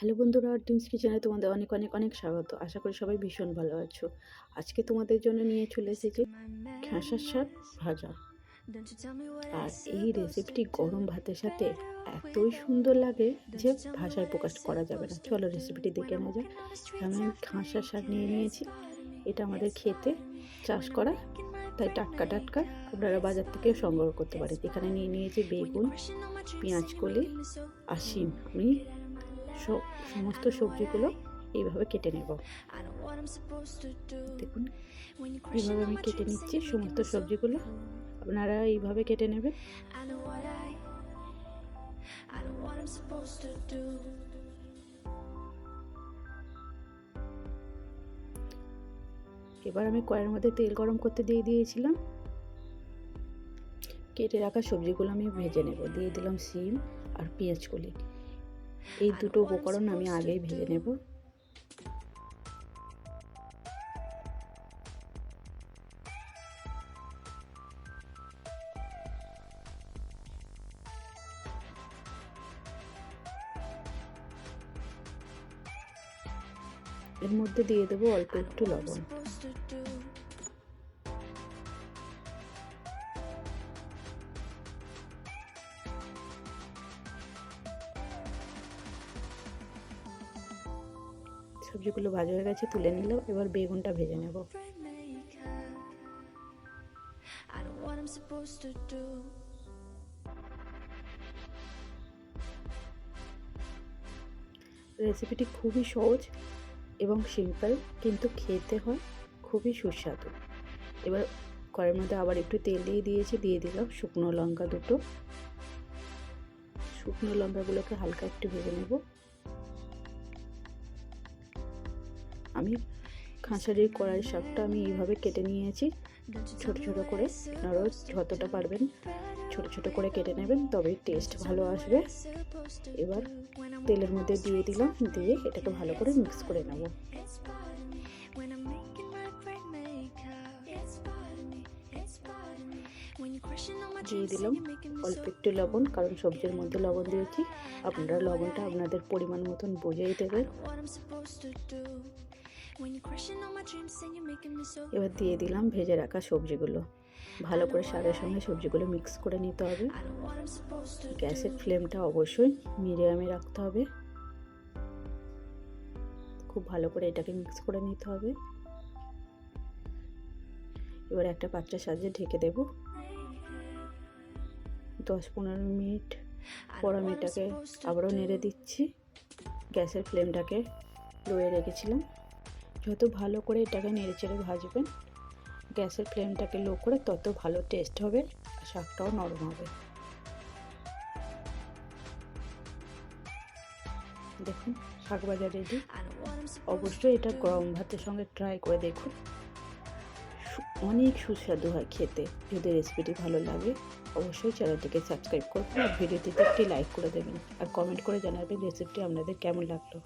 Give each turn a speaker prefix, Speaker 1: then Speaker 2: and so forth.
Speaker 1: Hello বন্ধুরা, dreams কিচেনে তোমাদের অনেক অনেক অনেক স্বাগত। আশা করি সবাই ভীষণ ভালো আছো। আজকে তোমাদের জন্য নিয়ে চলে এসেছি খেসার শাক ভাজা। আর এই রেসিপিটি গরম ভাতের সাথে এতই সুন্দর লাগে যে ভাষায় প্রকাশ করা যাবে না। চলো রেসিপিটি দেখে নেওয়া যাক। আমি খাসার শাক নিয়ে নিয়েছি। এটা আমাদের ক্ষেতে চাষ করা, তাই টাটকা টাটকা আপনারা বাজার থেকে সংগ্রহ করতে পারেন। এখানে নিয়ে নিয়েছি বেগুন, পেঁয়াজ কলি আর শিম। আমি সমস্ত সবজিগুলো এইভাবে কেটে নেব। দেখুন এইভাবে আমি কেটে নিচ্ছি সমস্ত সবজিগুলো, আপনারা এইভাবে কেটে নেবেন। এবার আমি কড়াইয়ের মধ্যে তেল গরম করতে দিয়ে দিয়েছিলাম। কেটে রাখা সবজিগুলো আমি ভেজে নেব। দিয়ে দিলাম শিম আর পেঁয়াজ কলি। এই দুটো উপকরণ আমি আগেই ভেজে নেব। এর মধ্যে দিয়ে দেবো অল্প একটু লবণ। সবজিগুলো ভাজা হয়ে গেছে, তুলে নিলাম। এবার বেগুনটা ভেজে নেব। রেসিপিটি খুবই সহজ এবং সিম্পল, কিন্তু খেতে হয় খুবই সুস্বাদু। এবার কড়াইয়ের মধ্যে আবার একটু তেল দিয়ে দিয়েছি। দিয়ে দিলাম শুকনো লঙ্কা দুটো। শুকনো লঙ্কাগুলোকে হালকা একটু ভেজে নেব। আমি খাঁসারির কড়াই শাকটা আমি এইভাবে কেটে নিয়েছি ছোট ছোট করে। আপনারাও যতটা পারবেন ছোট ছোট করে কেটে নেবেন, তবে টেস্ট ভালো আসবে। এবার তেলের মধ্যে দিয়ে দিলাম, দিয়ে এটাকে ভালো করে মিক্স করে নেব। দিয়ে দিলাম অল্প একটু লবণ, কারণ সবজির মধ্যে লবণ দিয়েছি। আপনারা লবণটা আপনাদের পরিমাণ মতন বুঝেই দেবেন। এবার দিয়ে দিলাম ভেজে রাখা সবজিগুলো। ভালো করে শাকের সঙ্গে সবজিগুলো মিক্স করে নিতে হবে। গ্যাসের ফ্লেমটা অবশ্যই মিডিয়ামে রাখতে হবে। খুব ভালো করে এটাকে মিক্স করে নিতে হবে। এবার একটা পাত্রের সাহায্যে ঢেকে দেব। 10-15 মিনিট পর আমি এটাকে আবারও নেড়ে দিচ্ছি। গ্যাসের ফ্লেমটাকে লোয়ে রেখেছিলাম। যত ভালো করে এটাকে নেড়ে চেড়ে ভাজবেন, গ্যাসের ফ্লেমটাকে লো করে, তত ভালো টেস্ট হবে আর শাকটাও নরম হবে। দেখুন শাক ভাজা রেডি। অবশ্যই এটা গরম ভাতের সঙ্গে ট্রাই করে দেখুন, অনেক সুস্বাদু হয় খেতে। যদি রেসিপিটি ভালো লাগে অবশ্যই চ্যানেলটিকে সাবস্ক্রাইব করবেন আর ভিডিওটিতে একটি লাইক করে দেবেন আর কমেন্ট করে জানাবেন রেসিপিটি আপনাদের কেমন লাগলো।